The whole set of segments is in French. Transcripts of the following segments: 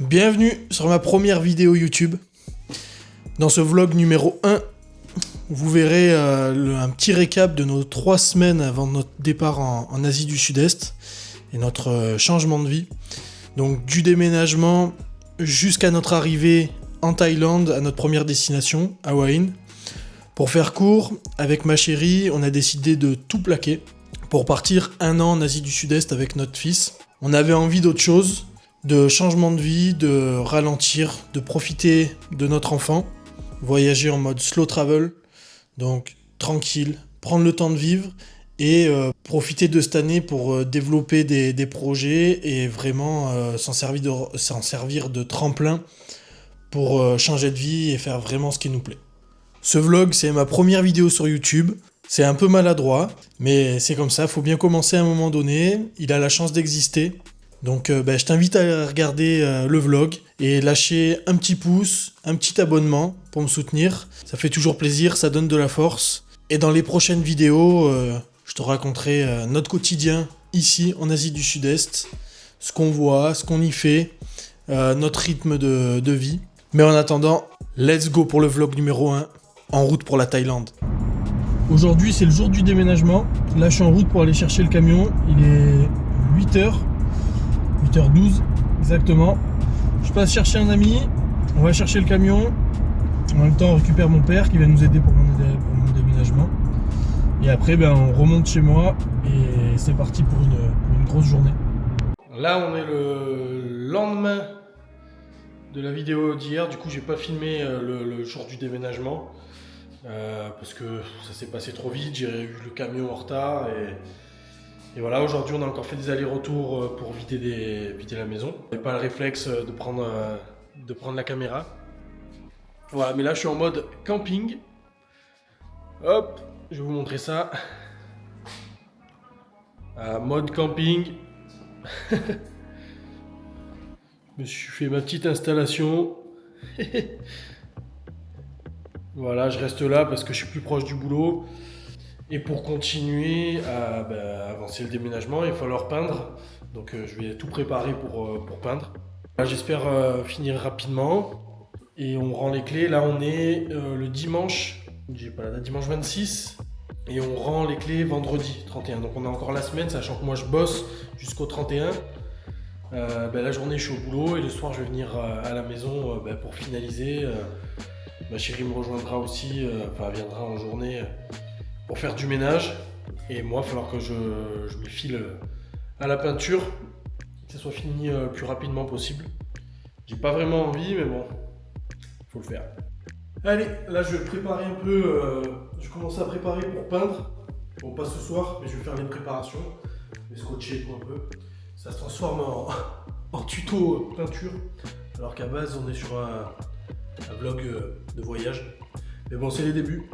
Bienvenue sur ma première vidéo YouTube. Dans ce vlog numéro 1, vous verrez un petit récap de nos 3 semaines avant notre départ en Asie du Sud-Est et notre changement de vie. Donc du déménagement jusqu'à notre arrivée en Thaïlande, à notre première destination, Hua Hin. Pour faire court, avec ma chérie, on a décidé de tout plaquer pour partir 1 an en Asie du Sud-Est avec notre fils. On avait envie d'autre chose, de changement de vie, de ralentir, de profiter de notre enfant, voyager en mode slow travel, donc tranquille, prendre le temps de vivre et profiter de cette année pour développer des projets et vraiment s'en servir de tremplin pour changer de vie et faire vraiment ce qui nous plaît. Ce vlog, c'est ma première vidéo sur YouTube. C'est un peu maladroit, mais c'est comme ça, faut bien commencer à un moment donné. Il a la chance d'exister. Donc je t'invite à regarder le vlog et lâcher un petit pouce, un petit abonnement pour me soutenir. Ça fait toujours plaisir, ça donne de la force. Et dans les prochaines vidéos, je te raconterai notre quotidien ici en Asie du Sud-Est, ce qu'on voit, ce qu'on y fait, notre rythme de vie. Mais en attendant, let's go pour le vlog numéro 1, en route pour la Thaïlande. Aujourd'hui, c'est le jour du déménagement. Là, je suis en route pour aller chercher le camion. Il est 8h. 8h12 exactement. Je passe chercher un ami, on va chercher le camion. En même temps, on récupère mon père qui va nous aider pour mon déménagement. Et après, on remonte chez moi et c'est parti pour une grosse journée. Là, on est le lendemain de la vidéo d'hier. Du coup, j'ai pas filmé le jour du déménagement parce que ça s'est passé trop vite. J'ai eu le camion en retard et voilà, aujourd'hui on a encore fait des allers-retours pour vider la maison. J'ai pas le réflexe de prendre la caméra. Voilà, mais là je suis en mode camping. Hop, je vais vous montrer ça. Mode camping. Je me suis fait ma petite installation. Voilà, je reste là parce que je suis plus proche du boulot. Et pour continuer à avancer le déménagement, il va falloir peindre. Donc je vais tout préparer pour peindre. Là, j'espère finir rapidement. Et on rend les clés. Là, on est le dimanche, j'ai pas la date, dimanche 26. Et on rend les clés vendredi 31. Donc on a encore la semaine, sachant que moi je bosse jusqu'au 31. La journée, je suis au boulot. Et le soir, je vais venir à la maison pour finaliser. Ma chérie me rejoindra aussi, elle viendra en journée pour faire du ménage. Et moi, il va falloir que je me file à la peinture, que ça soit fini le plus rapidement possible. J'ai pas vraiment envie, mais bon, faut le faire. Allez, là je vais préparer un peu, je commence à préparer pour peindre. Bon, pas ce soir, mais je vais faire les préparations. Je vais scotcher tout un peu. Ça se transforme en tuto peinture, alors qu'à base on est sur un vlog de voyage. Mais bon, c'est les débuts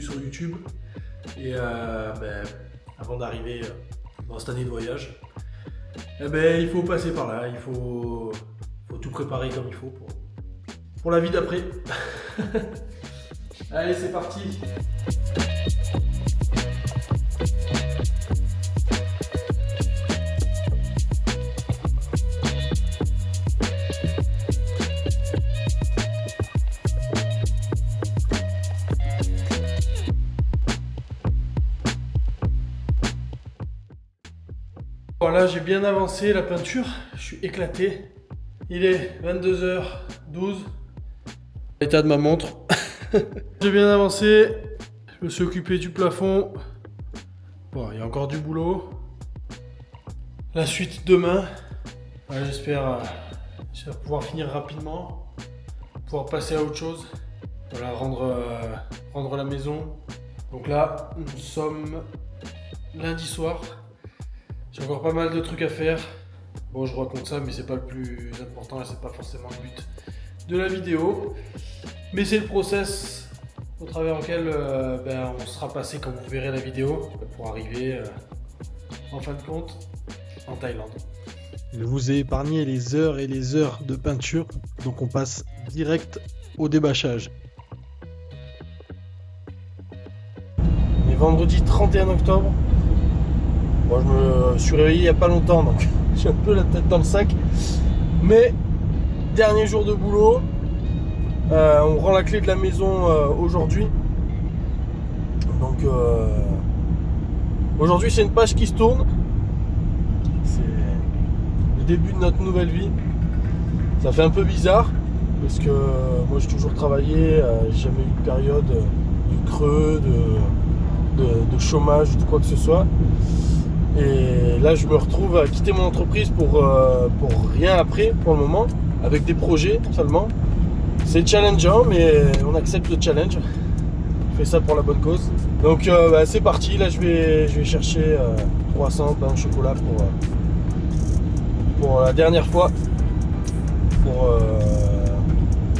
sur YouTube. Et avant d'arriver dans cette année de voyage, il faut passer par là, il faut tout préparer comme il faut pour la vie d'après. Allez, c'est parti. Voilà, j'ai bien avancé la peinture, je suis éclaté. Il est 22h12. L'état de ma montre. J'ai bien avancé, je me suis occupé du plafond. Bon, il y a encore du boulot. La suite demain. Voilà, j'espère pouvoir finir rapidement, pouvoir passer à autre chose. Voilà, rendre la maison. Donc là, nous sommes lundi soir. J'ai encore pas mal de trucs à faire. Bon, je raconte ça, mais c'est pas le plus important et c'est pas forcément le but de la vidéo. Mais c'est le process au travers lequel on sera passé quand vous verrez la vidéo pour arriver en fin de compte en Thaïlande. Je vous ai épargné les heures et les heures de peinture, donc on passe direct au débâchage. On est vendredi 31 octobre. Moi, je me suis réveillé il n'y a pas longtemps, donc j'ai un peu la tête dans le sac. Mais dernier jour de boulot. On rend la clé de la maison aujourd'hui. Donc aujourd'hui c'est une page qui se tourne. C'est le début de notre nouvelle vie. Ça fait un peu bizarre parce que moi j'ai toujours travaillé, j'ai jamais eu de période de creux, de chômage, de quoi que ce soit. Et là je me retrouve à quitter mon entreprise pour rien après pour le moment, avec des projets seulement. C'est challengeant mais on accepte le challenge. Je fais ça pour la bonne cause. Donc c'est parti, là je vais chercher 300 pains au chocolat pour la dernière fois. Pour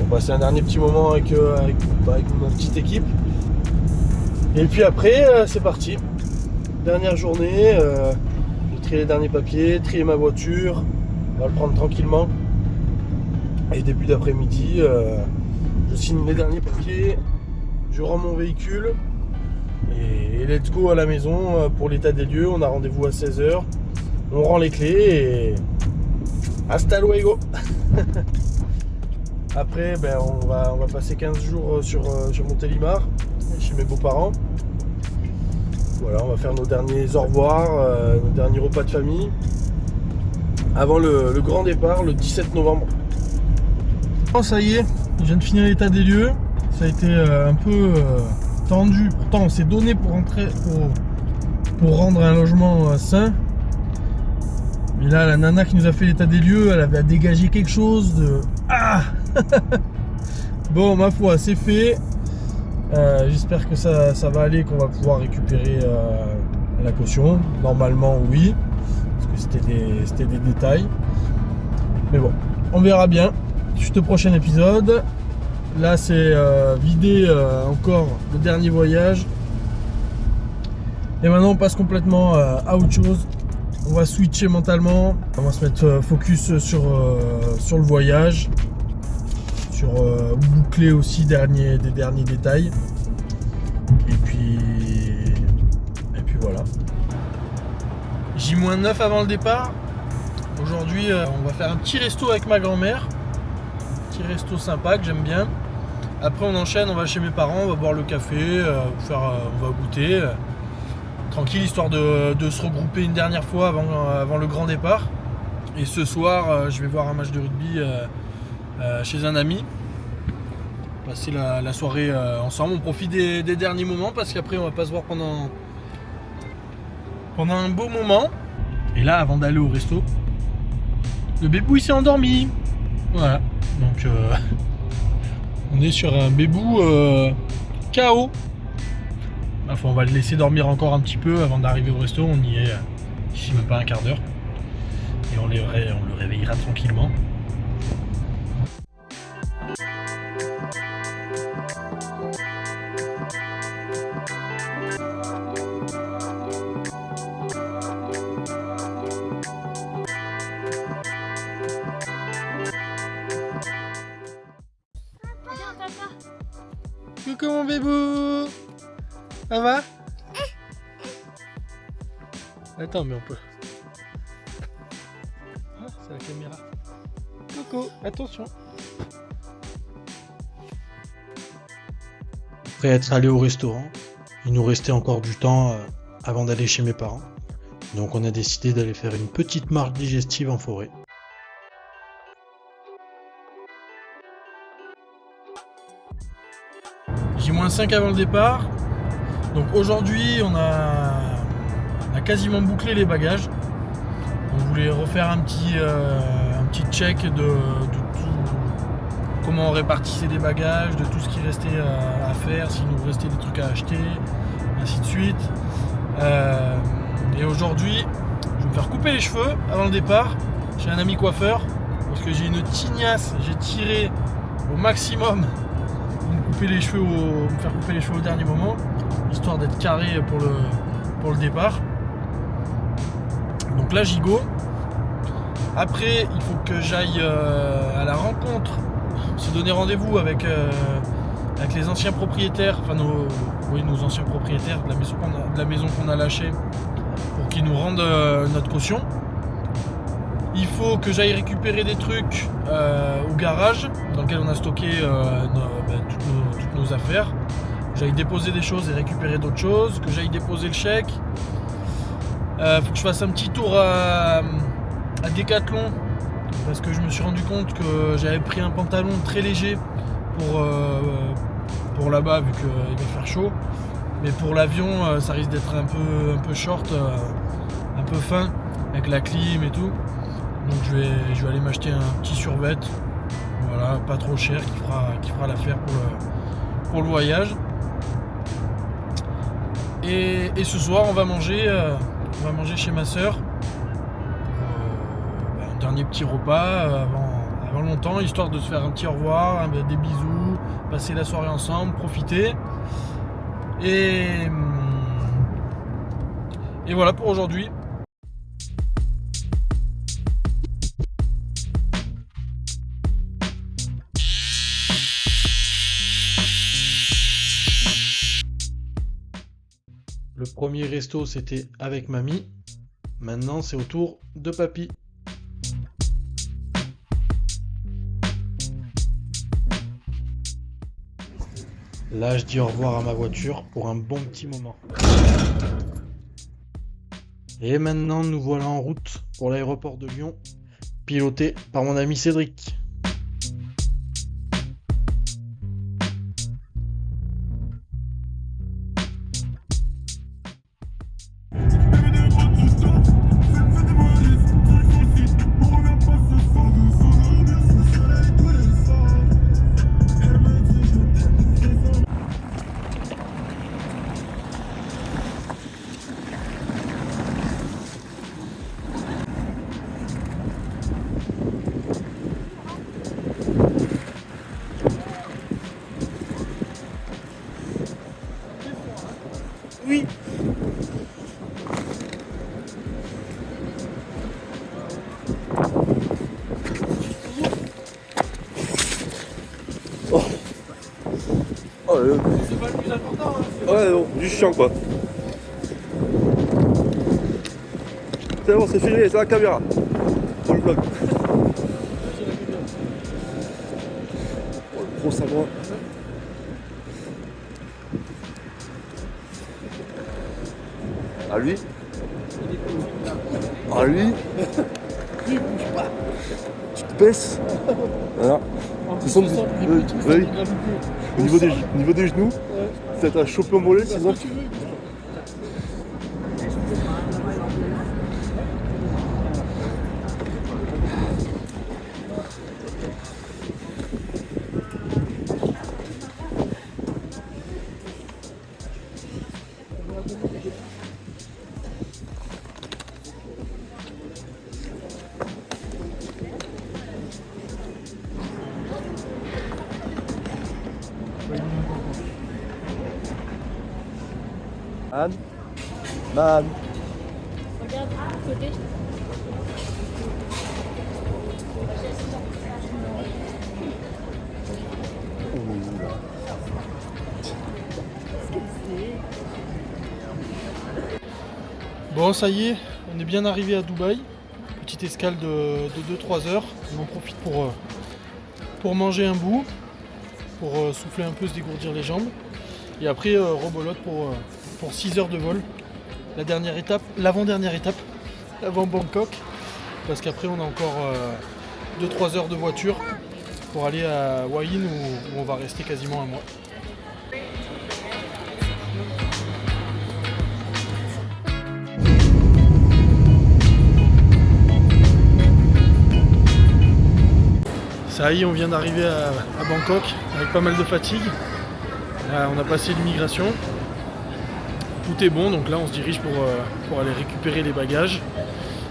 passer un dernier petit moment avec ma petite équipe. Et puis après c'est parti. Dernière journée, je trie les derniers papiers, trier ma voiture, on va le prendre tranquillement. Et début d'après-midi, je signe les derniers papiers, je rends mon véhicule et let's go à la maison pour l'état des lieux. On a rendez-vous à 16h, on rend les clés et hasta luego. Après on va passer 15 jours sur Montélimar, chez mes beaux-parents. Voilà, on va faire nos derniers au revoir, nos derniers repas de famille avant le grand départ le 17 novembre. Oh, ça y est, je viens de finir l'état des lieux. Ça a été un peu tendu. Pourtant, on s'est donné pour rendre un logement sain. Mais là, la nana qui nous a fait l'état des lieux, elle avait dégagé quelque chose de... Ah bon, ma foi, c'est fait. J'espère que ça va aller, qu'on va pouvoir récupérer la caution. Normalement, oui. Parce que c'était des détails. Mais bon, on verra bien. Juste au prochain épisode. Là, c'est vider encore le dernier voyage. Et maintenant, on passe complètement à autre chose. On va switcher mentalement. On va se mettre focus sur le voyage. Sur boucler aussi des derniers détails. Et puis voilà. J-9 avant le départ. Aujourd'hui, on va faire un petit resto avec ma grand-mère. Petit resto sympa que j'aime bien. Après, on enchaîne, on va chez mes parents, on va boire le café, on va goûter. Tranquille, histoire de se regrouper une dernière fois avant le grand départ. Et ce soir, je vais voir un match de rugby chez un ami. Passer la soirée ensemble. On profite des derniers moments parce qu'après, on va pas se voir pendant un beau moment. Et là, avant d'aller au resto, le bébou il s'est endormi. Voilà. Donc, on est sur un bébou KO. Enfin, on va le laisser dormir encore un petit peu avant d'arriver au resto. On y est d'ici même pas un quart d'heure. Et on le réveillera tranquillement. Coucou mon bébou. Ça va? Attends, mais on peut... Ah, c'est la caméra. Coucou, attention. Après être allé au restaurant, il nous restait encore du temps avant d'aller chez mes parents. Donc on a décidé d'aller faire une petite marche digestive en forêt. J-5 avant le départ. Donc aujourd'hui on a quasiment bouclé les bagages. On voulait refaire un petit check de tout, comment on répartissait les bagages, de tout ce qui restait à faire, s'il nous restait des trucs à acheter, ainsi de suite. Et aujourd'hui, je vais me faire couper les cheveux avant le départ chez un ami coiffeur parce que j'ai une tignasse, j'ai tiré au maximum pour me faire couper les cheveux au dernier moment, histoire d'être carré pour le départ. Donc là j'y go. Après il faut que j'aille à la rencontre, se donner rendez-vous avec les anciens propriétaires, enfin nos anciens propriétaires de la maison qu'on a lâchée pour qu'ils nous rendent notre caution. Il faut que j'aille récupérer des trucs au garage dans lequel on a stocké toutes nos affaires. Que j'aille déposer des choses et récupérer d'autres choses. Que j'aille déposer le chèque. Faut que je fasse un petit tour à Decathlon. Parce que je me suis rendu compte que j'avais pris un pantalon très léger pour là-bas vu qu'il va faire chaud. Mais pour l'avion, ça risque d'être un peu short, un peu fin, avec la clim et tout. Donc je vais aller m'acheter un petit survêt, voilà, pas trop cher, qui fera l'affaire pour le voyage. Et ce soir, on va manger chez ma soeur. Un dernier petit repas avant longtemps, histoire de se faire un petit au revoir, des bisous, passer la soirée ensemble, profiter. Et voilà pour aujourd'hui. Le premier resto, c'était avec mamie. Maintenant, c'est au tour de papy. Là, je dis au revoir à ma voiture pour un bon petit moment. Et maintenant, nous voilà en route pour l'aéroport de Lyon, piloté par mon ami Cédric. Oui. Oh. Oh, C'est pas le plus important. ouais, non, du chiant quoi. C'est bon, c'est filmé, c'est la caméra. Pour le vlog. Oh, le gros samoa. À lui. À lui. Tu te baisses. Voilà. C'est son oui. Au niveau des genoux, c'est un chopé en mollet, sinon. Anne. Man. Regarde, côté. Bon, ça y est, on est bien arrivé à Dubaï. Petite escale de 2-3 heures. On en profite pour manger un bout, pour souffler un peu, se dégourdir les jambes. Et après, rebolote pour 6 heures de vol. La dernière étape, l'avant-dernière étape, avant Bangkok. Parce qu'après, on a encore 2-3 heures de voiture pour aller à Hua Hin où on va rester quasiment un mois. Ça y est, on vient d'arriver à Bangkok avec pas mal de fatigue. On a passé l'immigration. Tout est bon, donc là on se dirige pour aller récupérer les bagages.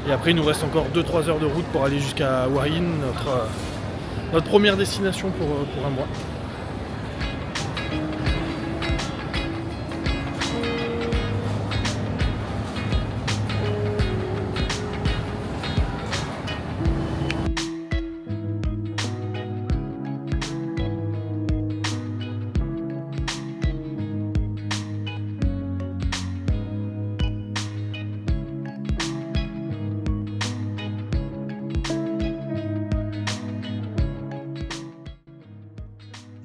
Et après il nous reste encore 2-3 heures de route pour aller jusqu'à Hua Hin, notre première destination pour un mois.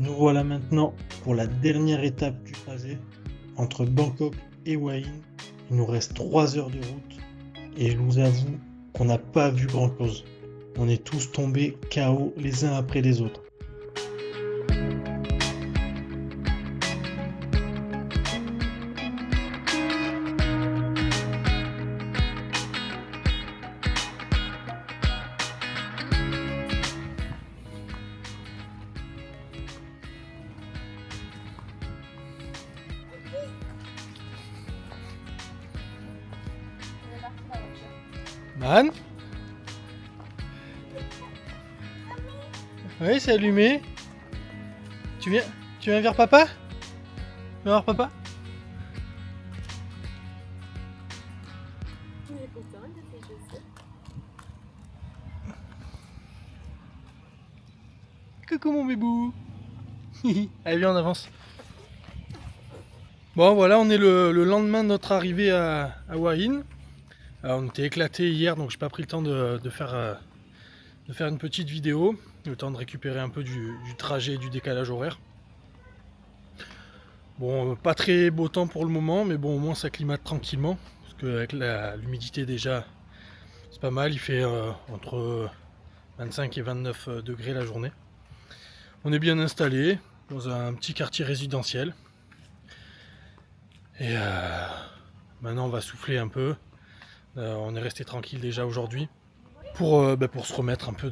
Nous voilà maintenant pour la dernière étape du trajet entre Bangkok et Hua Hin. Il nous reste 3 heures de route et je vous avoue qu'on n'a pas vu grand chose. On est tous tombés KO les uns après les autres. Man? Oui, c'est allumé. Tu viens vers papa? Tu viens voir papa? Il est content de ses chaussures. Coucou mon bébou. Allez, viens, on avance. Bon, voilà, on est le lendemain de notre arrivée à Hua Hin. On était éclatés hier, donc j'ai pas pris le temps de faire une petite vidéo. Le temps de récupérer un peu du trajet et du décalage horaire. Bon, pas très beau temps pour le moment, mais bon, au moins ça climate tranquillement. Parce qu'avec l'humidité déjà, c'est pas mal. Il fait entre 25 et 29 degrés la journée. On est bien installé dans un petit quartier résidentiel. Et maintenant on va souffler un peu. On est resté tranquille déjà aujourd'hui pour se remettre un peu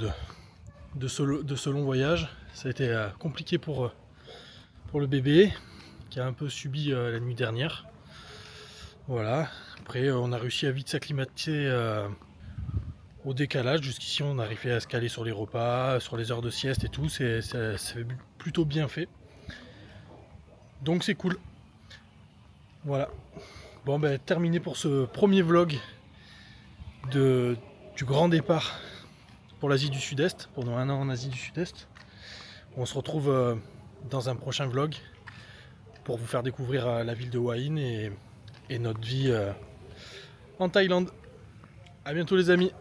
de ce long voyage. Ça a été compliqué pour le bébé qui a un peu subi la nuit dernière. Voilà. Après on a réussi à vite s'acclimater au décalage. Jusqu'ici on arrivait à se caler sur les repas, sur les heures de sieste et tout. Ça fait plutôt bien fait. Donc c'est cool. Voilà. Bon ben terminé pour ce premier vlog du grand départ pour l'Asie du Sud-Est, pendant un an en Asie du Sud-Est. On se retrouve dans un prochain vlog pour vous faire découvrir la ville de Hua Hin et notre vie en Thaïlande. A bientôt les amis.